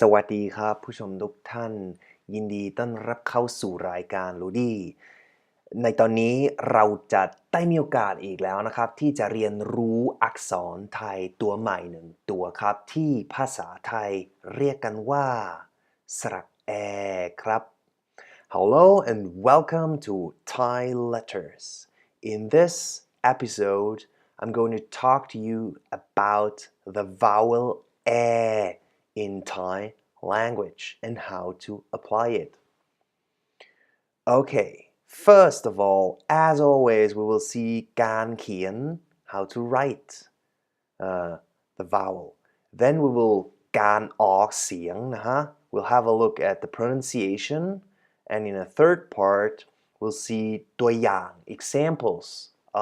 สวัสดีครับผู้ชมทุกท่านยินดีต้อนรับเข้าสู่รายการรูดี้ในตอนนี้เราจะได้มีโอกาสอีกแล้วนะครับที่จะเรียนรู้อักษรไทยตัวใหม่หนึ่งตัวครับที่ภาษาไทยเรียกกันว่าสระแอครับ Hello and welcome to Thai Letters. In this episode, I'm going to talk to you about the vowel air in Thai language and how to apply it. Okay, first of all, as always, we will see การเขียน how to write the vowel. Then we will การออกเสียงนะฮะ We'll have a look at the pronunciation, and in a third part, we'll see ตัวอย่าง examples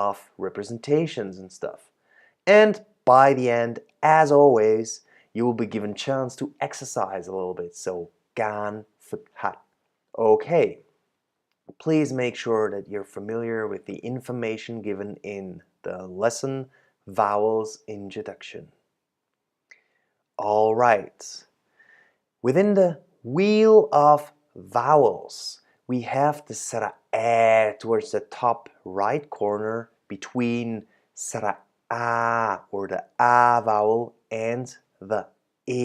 of representations and stuff. And by the end, as always, you will be given chance to exercise a little bit. So การฝึกหัด Okay. Please make sure that you're familiar with the information given in the lesson vowels introduction. All right. Within the wheel of vowels, we have the sara air towards the top right corner between sara a or the a vowel and the a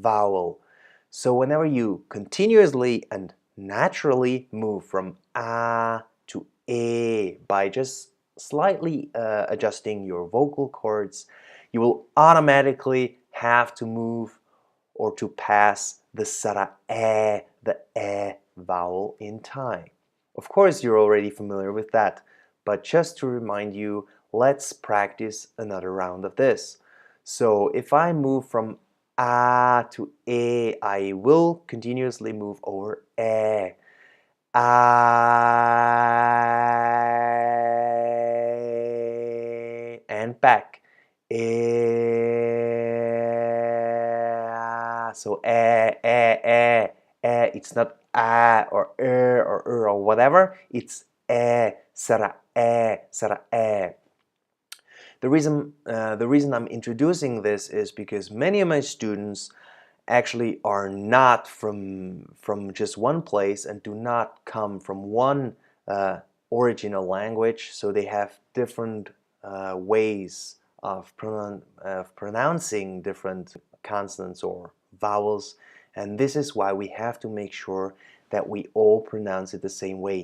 vowel. So whenever you continuously and naturally move from a to a by just slightly adjusting your vocal cords, you will automatically have to move or to pass the sara air, the air vowel in Thai. Of course, you're already familiar with that, but just to remind you, let's practice another round of this. So if I move from a to a, I will continuously move over a. I and back. So it's not a or or whatever. It's sara. The reason I'm introducing this is because many of my students actually are not from just one place and do not come from one original language, so they have different ways of pronouncing different consonants or vowels, and this is why we have to make sure that we all pronounce it the same way.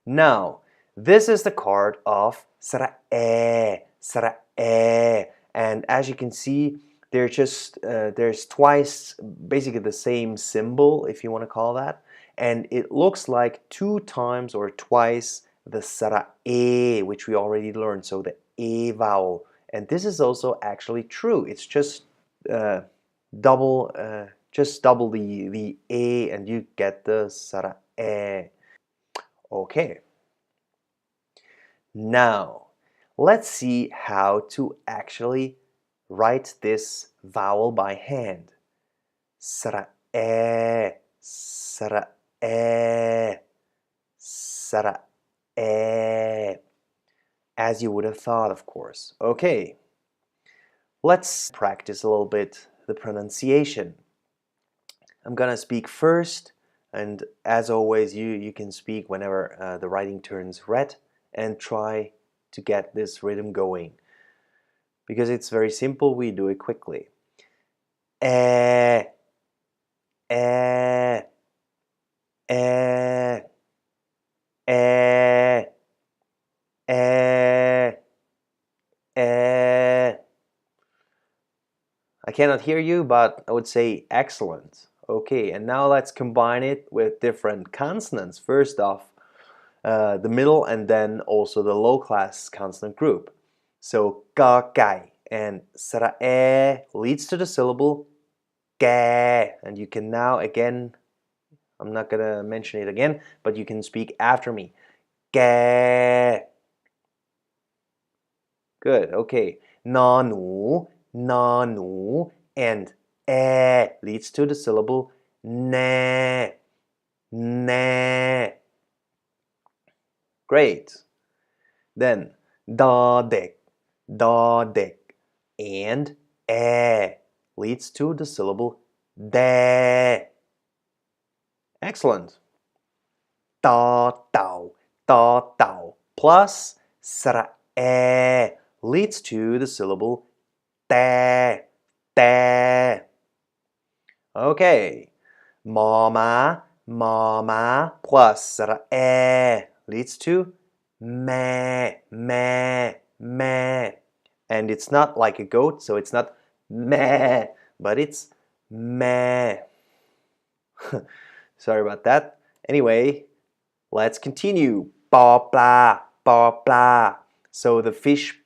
Now, this is the card of sara air, and as you can see, there's twice basically the same symbol, if you want to call that, and it looks like two times or twice the sara a, which we already learned, so the a vowel, and this is also actually true. It's just double the a and you get the sara a. Okay. Now, let's see how to actually write this vowel by hand. Sara e, sara e, sara e. As you would have thought, of course. Okay. Let's practice a little bit the pronunciation. I'm gonna speak first, and as always, you can speak whenever the writing turns red, and try to get this rhythm going. Because it's very simple, we do it quickly. Eh, eh, eh, eh, eh, eh. I cannot hear you, but I would say excellent. Okay, and now let's combine it with different consonants. First off, the middle and then also the low class consonant group. So ka kai and sara e leads to the syllable ga, and you can now again, I'm not gonna mention it again, but you can speak after me. Ga. Good. Okay. Nanu, nanu, and e leads to the syllable ne, ne. Great. Then da dek, and e leads to the syllable de. Excellent. Da dao plus sara e leads to the syllable de. Okay. Ma plus sara e leads to me. And it's not like a goat, so it's not meh, but it's meh. Sorry about that. Anyway, let's continue. Ba blah. So the fish,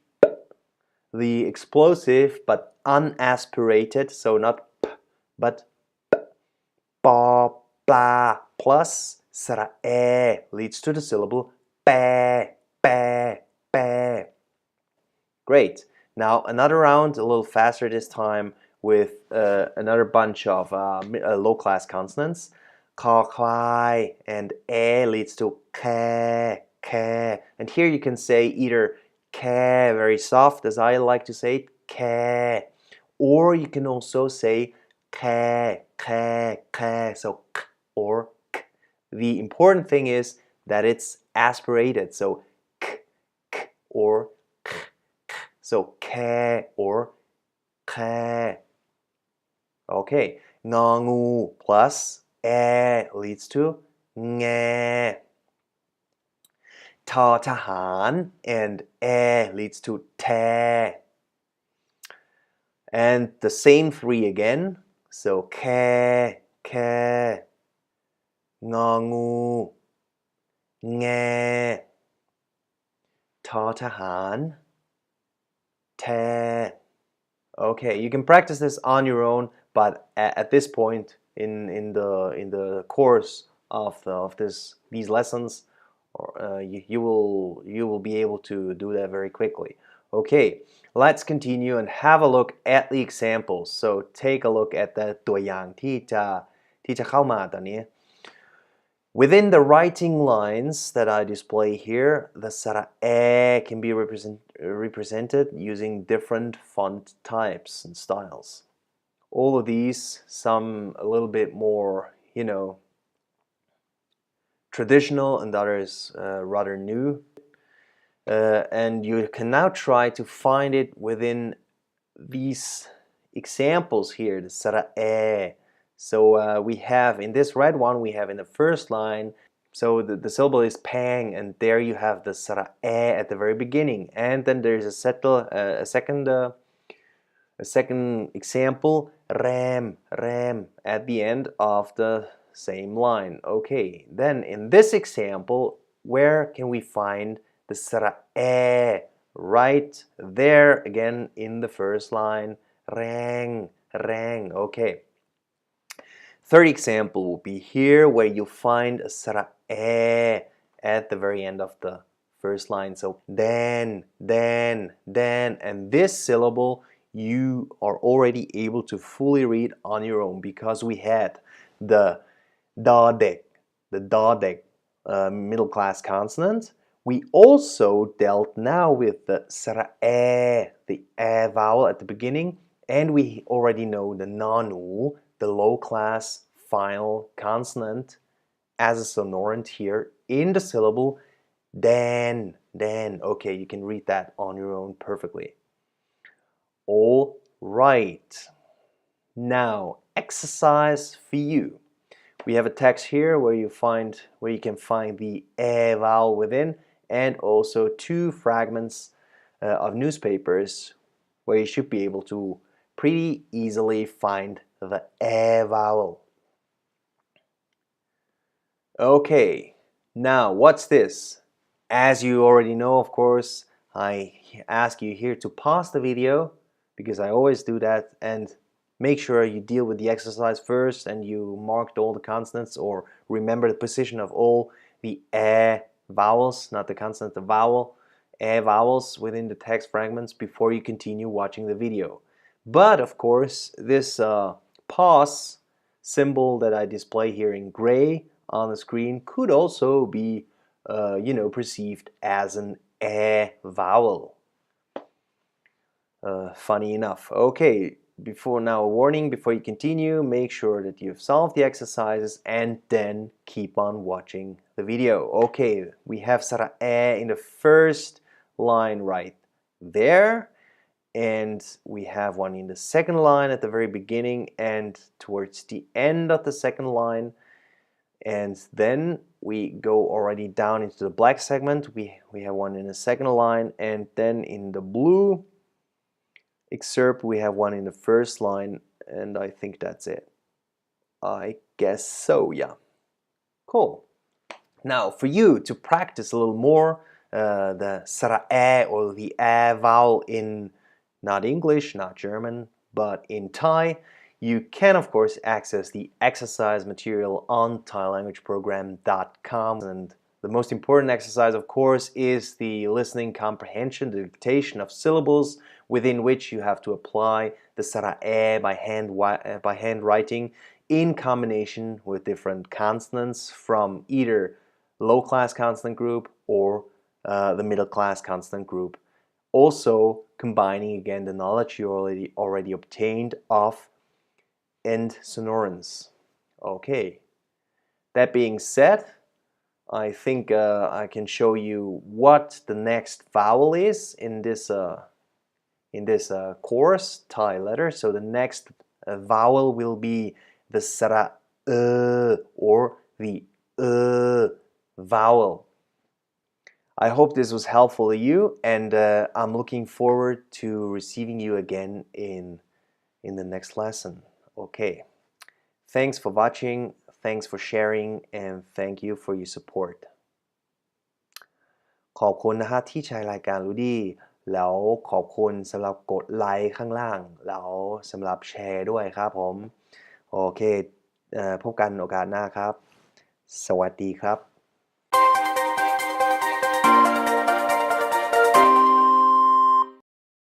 the explosive but unaspirated, so not p, but p. Ba blah plus sara e leads to the syllable be. Great. Now another round, a little faster this time, with another bunch of low-class consonants. Ka, kwai, and e leads to ke. And here you can say either ke, very soft, as I like to say it, ke, or you can also say ke, so k or k. The important thing is that it's aspirated, so k or k. So ke or ke. Okay, ngu plus e leads to nge. Ta tahan and e leads to te. And the same three again. So ke, ngu, nge, ta tahan, te. Okay, you can practice this on your own, but at this point in the course of these lessons, you will be able to do that very quickly. Okay, let's continue and have a look at the examples. So take a look at the ตัวอย่างที่จะเข้ามาตอนนี้ Within the writing lines that I display here, the sara e can be represented using different font types and styles. All of these, some a little bit more, traditional, and others rather new. And you can now try to find it within these examples here, the sara e. So we have in this red one, we have in the first line, so the syllable is pang, and there you have the sara e at the very beginning, and then there's a second example, ram at the end of the same line. Okay, then in this example, where can we find the sara e? Right there again in the first line, rang. Okay. Third example will be here, where you find a sara e at the very end of the first line. So then, and this syllable you are already able to fully read on your own, because we had the dadek, middle class consonant. We also dealt now with the sara e, the e vowel at the beginning, and we already know the nanu, the low class final consonant, as a sonorant here in the syllable dan. Okay, you can read that on your own perfectly. All right. Now, exercise for you. We have a text here where you can find the e vowel within, and also two fragments of newspapers where you should be able to pretty easily find the e vowel. Okay, now what's this? As you already know, of course, I ask you here to pause the video, because I always do that, and make sure you deal with the exercise first and you marked all the consonants, or remember the position of all the e vowels, not the consonant, the vowel, e vowels within the text fragments before you continue watching the video. But of course, this pause symbol that I display here in gray on the screen could also be perceived as an e vowel. funny enough. Okay, a warning before you continue, make sure that you've solved the exercises and then keep on watching the video. Okay, we have sara in the first line right there, and we have one in the second line at the very beginning and towards the end of the second line, and then we go already down into the black segment. We have one in the second line, and then in the blue excerpt we have one in the first line, and I think that's it. I guess so, yeah. Cool. Now for you to practice a little more the sara or the vowel in not English, not German, but in Thai, you can of course access the exercise material on thailanguageprogram.com, and the most important exercise of course is the listening comprehension, the dictation of syllables, within which you have to apply the sara by handwriting in combination with different consonants from either low-class consonant group or the middle-class consonant group. Also combining again the knowledge you already obtained of end sonorants. Okay, that being said, I think I can show you what the next vowel is in this course, Thai letter. So the next vowel will be the sara or the vowel. I hope this was helpful to you, and I'm looking forward to receiving you again in the next lesson. Okay, thanks for watching, thanks for sharing, and thank you for your support. ขอบคุณนะฮะที่ใช้รายการรู้ดีแล้วขอบคุณสำหรับกดไลค์ข้างล่างแล้วสำหรับแชร์ด้วยครับผมโอเคพบกันโอกาสหน้าครับสวัสดีครับ